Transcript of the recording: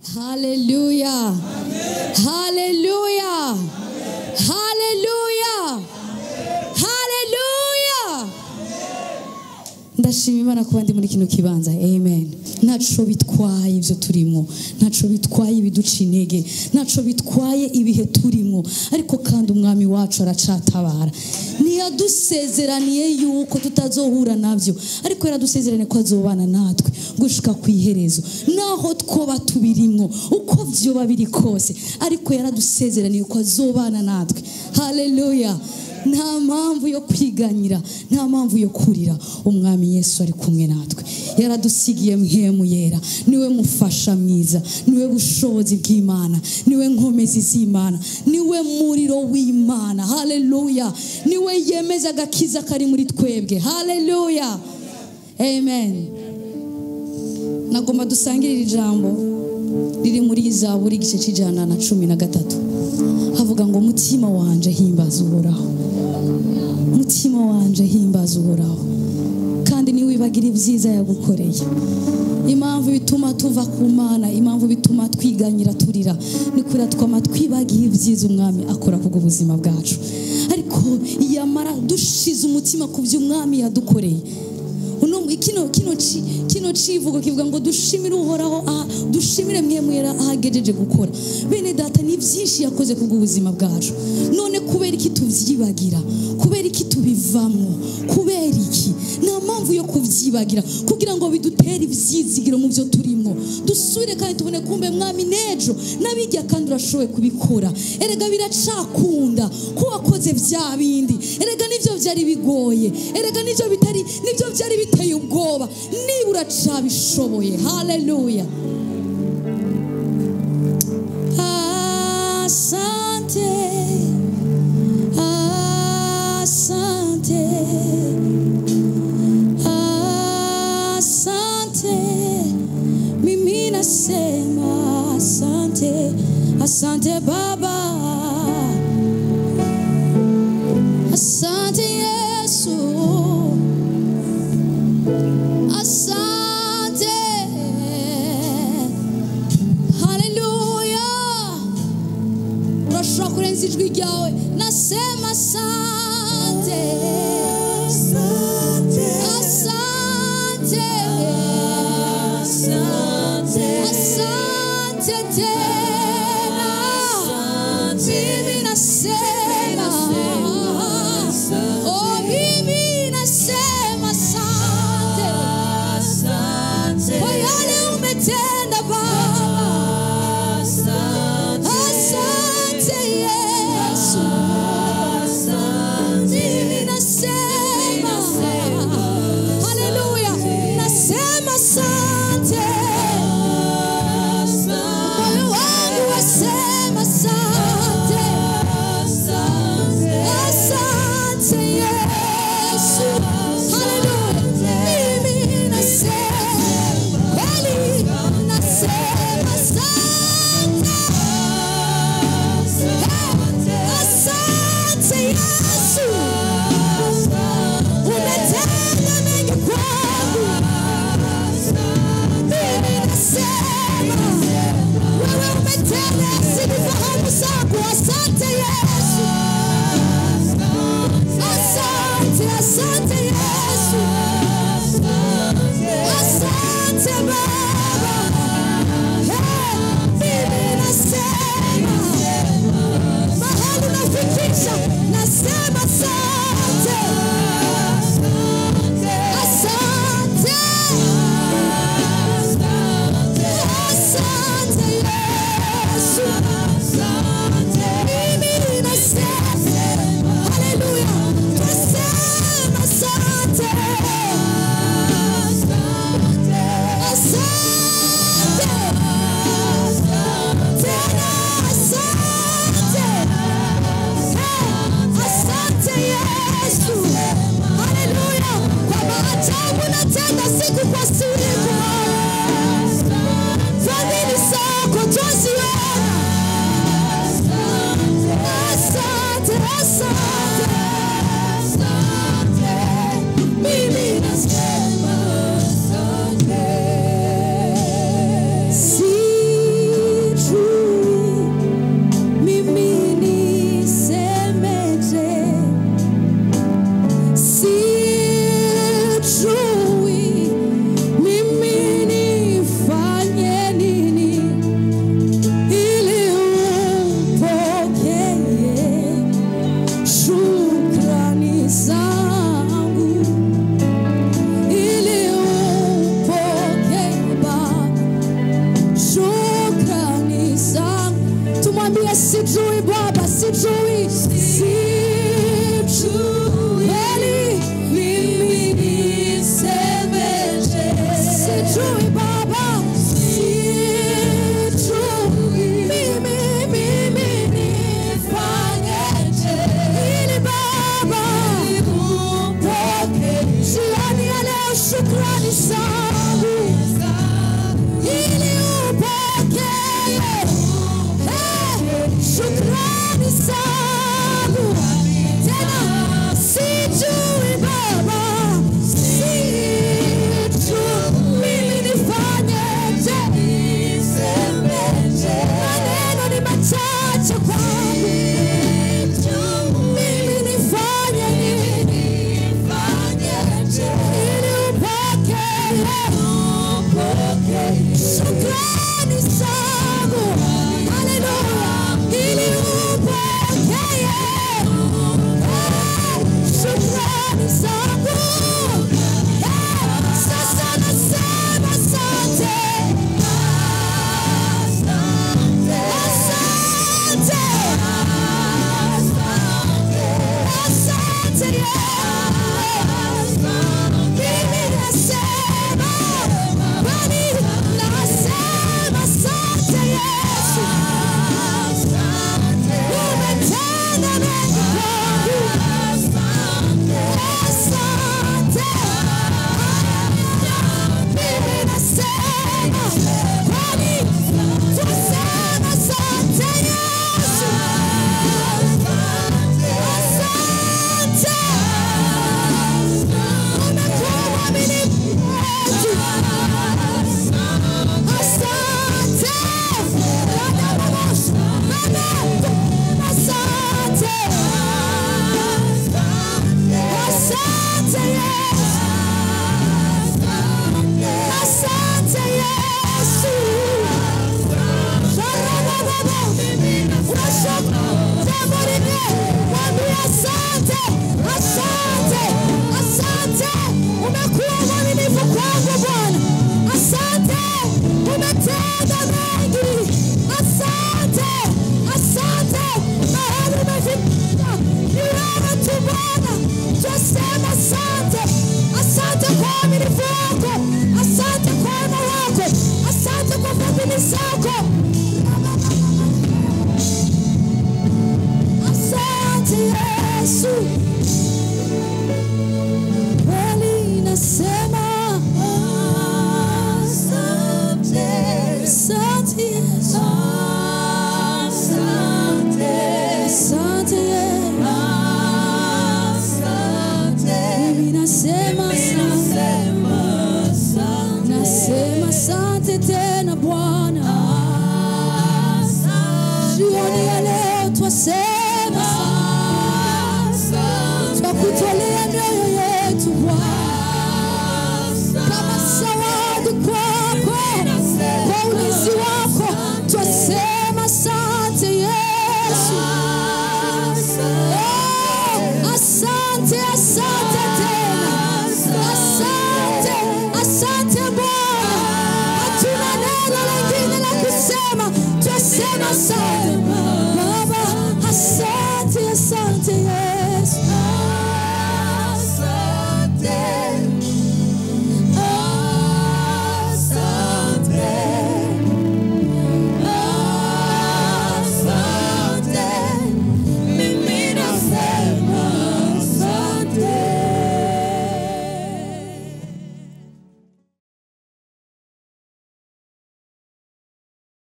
Hallelujah. Hallelujah. Hallelujah. Hallelujah. Ndashima Imana kuba ndi muri kino kibanza. Amen. Ntaco bitwaye ibyo turimo, ntaco bitwaye ibiduca intege, ntaco bitwaye ibihe turimo, ariko kandi umwami wacu aracatabara. Ntiyadusezeraniye yuko tutazohura navyo, ariko yaradusezeraniye ko azobana natwe gushika ku iherezo. Naho twoba tubirimo uko vyoba biri kose, ariko yaradusezeraniye ko azobana natwe. Hallelujah. Nta mpamvu yo kwiganyira, nta mpamvu yo kurira. Umwami Yesu ari kumwe natwe, yaradusigiye mpemu yera. Niwe mufasha mwiza, niwe bushobozi bw'Imana, niwe nkomezi z'Imana, niwe muriro w'Imana. Hallelujah. Niwe yemeza agakiza kari muri twebwe. Hallelujah. Amen. Nagomba dusangirira ijambo riri muri Zaburi igice cy'ijana na 13. Havuga ngo mutima wanje himbaza Uhoraho, mutima wanje himbaza Uhoraho, kandi ni wibagira ibyiza yagukoreye. Impamvu bituma tuva ku Mana, impamvu bituma twiganyira turira, ni kuri twama twibagiye ibyiza umwami akora ku buzima bwacu. Ariko yamara dushize umutima ku byo umwami yadukoreye. Kino civugo kivuga ngo dushimire Uhoraho, dushimire mwemwera ahagejeje gukora. Bene data, ni byinshi yakoze ku buzima bwacu. None kubera iki tuvyibagira? Kubera iki tubivamo? Kubera iki? Nta mpamvu yo kuvyibagira, kugira ngo bidutere ivyizigiro mu byo turimo. Dusubire kandi tubone kumbe mwami nejo nabijya kandi urashoboye kubikora. Erega biracakunda ko wakoze vya bindi. Erega nivyo byari bigoye, erega nivyo byari biteye ubwoba, nibura cabishoboye. Hallelujah. Asante, asante, asante. Mimi nasema asante, asante Baba, asante Yesu, asante. Hallelujah. Urashobora kurenza ijwi ryawe, nasema asante, asante, asante, asante, asante tena. Mimi nasema, oh mimi nasema asante, kwa yale umetenda Baba. Asante Yesu, mimi nasema, haleluya, nasema asante. Moyo wangu wasema asante, asante Yesu, haleluya. Mimi nasema kweli, nasema asante, asante Yesu, umetenda mengi kwangu. Mimi nasema wewe umetenda sifahamu zangu. Asante Yesu, asante, asante Yesu, asante Baba. Mimi nasema mahali nafikisha, nasema asante, asante, asante Yesu. Mimi nasema haleluya, nasema asante, sijui Baba, sijui, kweli mimi nisemeje, sijui Baba, mimi nifanyeje ili Baba upokee jioni ya leo shukrani zangu ili upokee shukrani zangu tena sijui Baba, mimi nifanyeje, maneno ni machache kwangu, mimi nifanye nini ili upokee shukrani zangu, haleluya, ili upokee shukrani zangu. Sasa nasema asante, asante Yesu, mimi nasema kwani nasema asante Yesu, umetenda mengi kwangu, asante, mimi nasema kwani tunasema asante Yesu, asante, umekuwa mwaminifu wetu, asante, asante, asante Yesu, asante Yesu, asante, umekuwa mwaminifu kwangu Bwana, asante, umetenda mengi, asante, mahali umefika ni wewe tu Bwana, twasema asante, asante kwa uaminifu wako, asante kwa wema wako, asante kwa fadhili zako, asante Yesu, kweli nasema asante, asante Yesu, asante Yesu, mimi nasema asante tena Bwana, jioni ya leo twasema